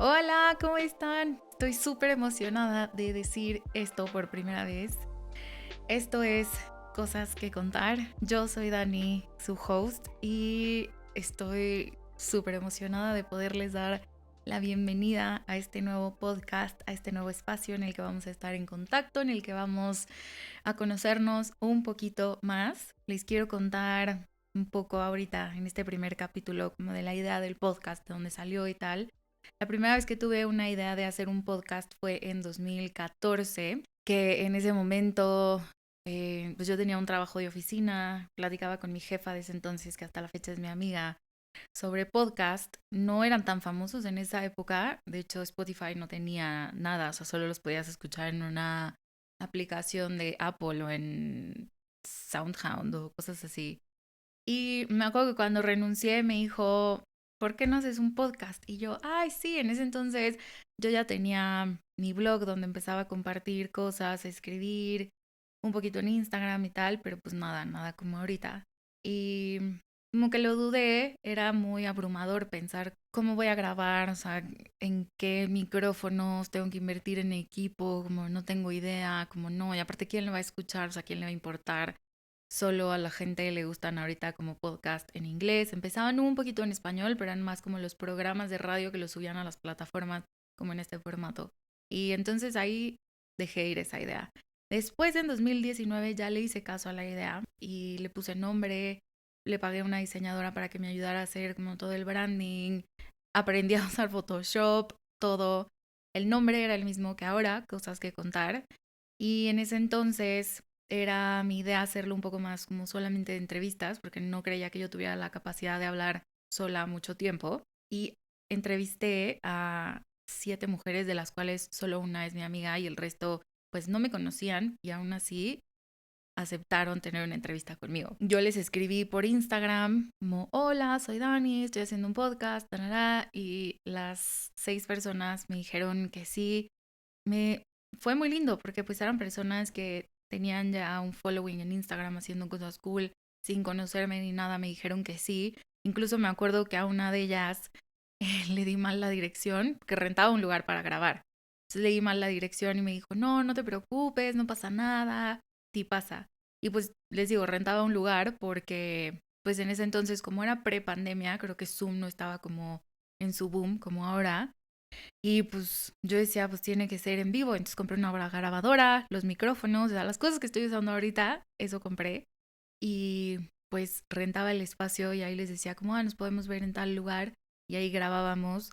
Hola, ¿cómo están? Estoy súper emocionada de decir esto por primera vez. Esto es Cosas que Contar. Yo soy Dani, su host, y estoy súper emocionada de poderles dar la bienvenida a este nuevo podcast, a este nuevo espacio en el que vamos a estar en contacto, en el que vamos a conocernos un poquito más. Les quiero contar un poco ahorita en este primer capítulo como de la idea del podcast, de dónde salió y tal. La primera vez que tuve una idea de hacer un podcast fue en 2014, que en ese momento pues yo tenía un trabajo de oficina, platicaba con mi jefa de ese entonces, que hasta la fecha es mi amiga, sobre podcast. No eran tan famosos en esa época, de hecho Spotify no tenía nada, o sea, solo los podías escuchar en una aplicación de Apple o en SoundHound o cosas así. Y me acuerdo que cuando renuncié me dijo, ¿por qué no haces un podcast? Y yo, ay, sí, en ese entonces yo ya tenía mi blog donde empezaba a compartir cosas, a escribir un poquito en Instagram y tal, pero pues nada, nada como ahorita. Y como que lo dudé, era muy abrumador pensar cómo voy a grabar, o sea, en qué micrófonos tengo que invertir en equipo, como no tengo idea, como no, y aparte quién le va a escuchar, o sea, quién le va a importar. Solo a la gente le gustan ahorita como podcast en inglés. Empezaban un poquito en español, pero eran más como los programas de radio que los subían a las plataformas como en este formato. Y entonces ahí dejé ir esa idea. Después en 2019 ya le hice caso a la idea y le puse nombre, le pagué a una diseñadora para que me ayudara a hacer como todo el branding, aprendí a usar Photoshop, todo. El nombre era el mismo que ahora, cosas que contar. Y en ese entonces era mi idea hacerlo un poco más como solamente de entrevistas, porque no creía que yo tuviera la capacidad de hablar sola mucho tiempo. Y entrevisté a 7 mujeres, de las cuales solo una es mi amiga y el resto pues no me conocían y aún así aceptaron tener una entrevista conmigo. Yo les escribí por Instagram como, hola, soy Dani, estoy haciendo un podcast, tarara, y las 6 personas me dijeron que sí. Me fue muy lindo porque pues eran personas que tenían ya un following en Instagram haciendo cosas cool, sin conocerme ni nada, me dijeron que sí. Incluso me acuerdo que a una de ellas le di mal la dirección, que rentaba un lugar para grabar. Entonces le di mal la dirección y me dijo, no, no te preocupes, no pasa nada, sí pasa. Y pues les digo, rentaba un lugar porque pues en ese entonces, como era pre-pandemia, creo que Zoom no estaba como en su boom como ahora. Y pues yo decía, pues tiene que ser en vivo. Entonces compré una grabadora, los micrófonos, o sea, las cosas que estoy usando ahorita, eso compré. Y pues rentaba el espacio y ahí les decía, como, nos podemos ver en tal lugar. Y ahí grabábamos.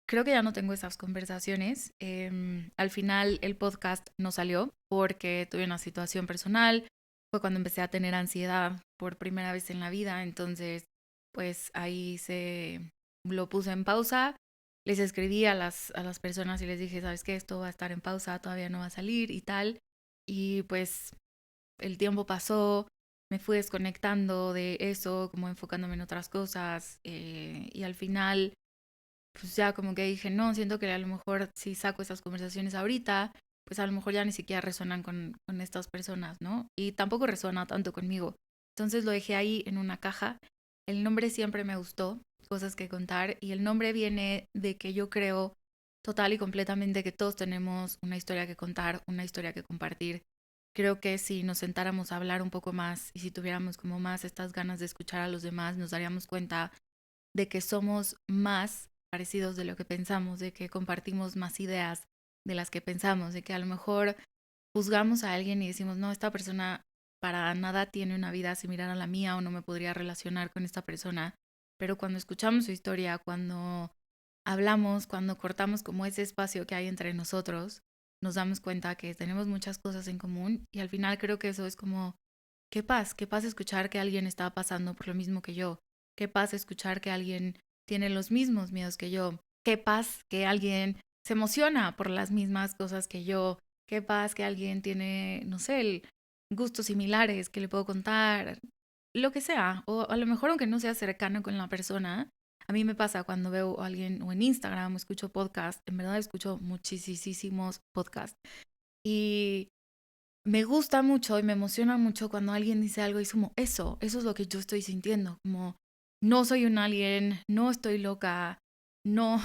Creo que ya no tengo esas conversaciones. Al final el podcast no salió porque tuve una situación personal. Fue cuando empecé a tener ansiedad por primera vez en la vida. Entonces, pues ahí se lo puse en pausa. Les escribí a las personas y les dije, ¿sabes qué? Esto va a estar en pausa, todavía no va a salir y tal. Y pues el tiempo pasó, me fui desconectando de eso, como enfocándome en otras cosas. Y al final pues ya como que dije, no, siento que a lo mejor si saco esas conversaciones ahorita, pues a lo mejor ya ni siquiera resuenan con estas personas, ¿no? Y tampoco resuena tanto conmigo. Entonces lo dejé ahí en una caja. El nombre siempre me gustó, cosas que contar, y el nombre viene de que yo creo total y completamente que todos tenemos una historia que contar, una historia que compartir. Creo que si nos sentáramos a hablar un poco más y si tuviéramos como más estas ganas de escuchar a los demás, nos daríamos cuenta de que somos más parecidos de lo que pensamos, de que compartimos más ideas de las que pensamos, de que a lo mejor juzgamos a alguien y decimos, no, esta persona para nada tiene una vida similar a la mía o no me podría relacionar con esta persona, pero cuando escuchamos su historia, cuando hablamos, cuando cortamos como ese espacio que hay entre nosotros, nos damos cuenta que tenemos muchas cosas en común y al final creo que eso es como, qué paz escuchar que alguien está pasando por lo mismo que yo, qué paz escuchar que alguien tiene los mismos miedos que yo, qué paz que alguien se emociona por las mismas cosas que yo, qué paz que alguien tiene, no sé, gustos similares que le puedo contar, lo que sea, o a lo mejor aunque no sea cercano con la persona, a mí me pasa cuando veo a alguien o en Instagram o escucho podcast, en verdad escucho muchísimos podcasts y me gusta mucho y me emociona mucho cuando alguien dice algo y es como eso es lo que yo estoy sintiendo, como no soy un alien, no estoy loca, no,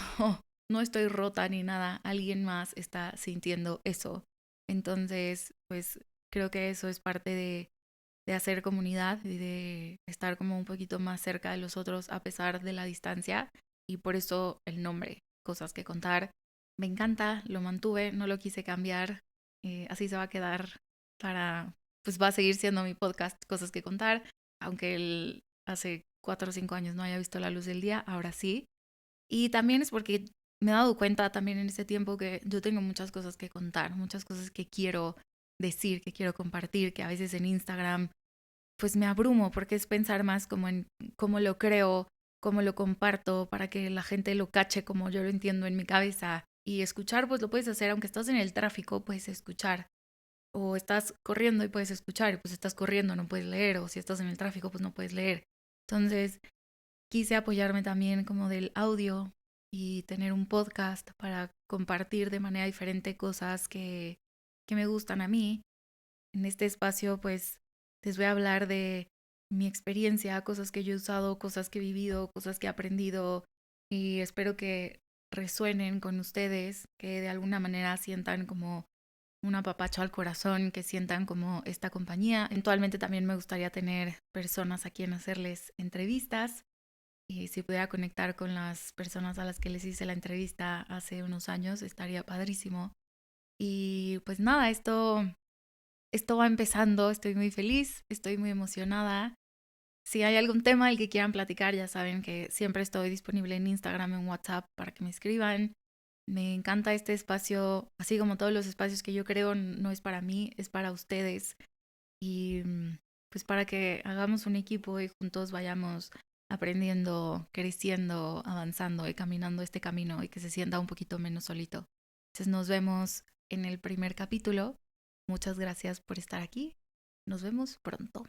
no estoy rota ni nada, alguien más está sintiendo eso. Entonces, pues creo que eso es parte de hacer comunidad y de estar como un poquito más cerca de los otros a pesar de la distancia. Y por eso el nombre, Cosas que Contar. Me encanta, lo mantuve, no lo quise cambiar. Así se va a quedar para, pues va a seguir siendo mi podcast Cosas que Contar, aunque hace 4 o 5 años no haya visto la luz del día, ahora sí. Y también es porque me he dado cuenta también en ese tiempo que yo tengo muchas cosas que contar, muchas cosas que quiero decir, que quiero compartir, que a veces en Instagram pues me abrumo porque es pensar más como en cómo lo creo, cómo lo comparto para que la gente lo cache como yo lo entiendo en mi cabeza. Y escuchar pues lo puedes hacer aunque estás en el tráfico, puedes escuchar. O estás corriendo y puedes escuchar, y pues estás corriendo, no puedes leer, o si estás en el tráfico, pues no puedes leer. Entonces, quise apoyarme también como del audio y tener un podcast para compartir de manera diferente cosas que me gustan a mí. En este espacio, pues, les voy a hablar de mi experiencia, cosas que yo he usado, cosas que he vivido, cosas que he aprendido y espero que resuenen con ustedes, que de alguna manera sientan como un apapacho al corazón, que sientan como esta compañía. Eventualmente también me gustaría tener personas a quien hacerles entrevistas y si pudiera conectar con las personas a las que les hice la entrevista hace unos años, estaría padrísimo. Y pues nada, esto va empezando, estoy muy feliz, estoy muy emocionada. Si hay algún tema del que quieran platicar, ya saben que siempre estoy disponible en Instagram, en WhatsApp para que me escriban. Me encanta este espacio, así como todos los espacios que yo creo, no es para mí, es para ustedes. Y pues para que hagamos un equipo y juntos vayamos aprendiendo, creciendo, avanzando y caminando este camino y que se sienta un poquito menos solito. Entonces nos vemos en el primer capítulo. Muchas gracias por estar aquí. Nos vemos pronto.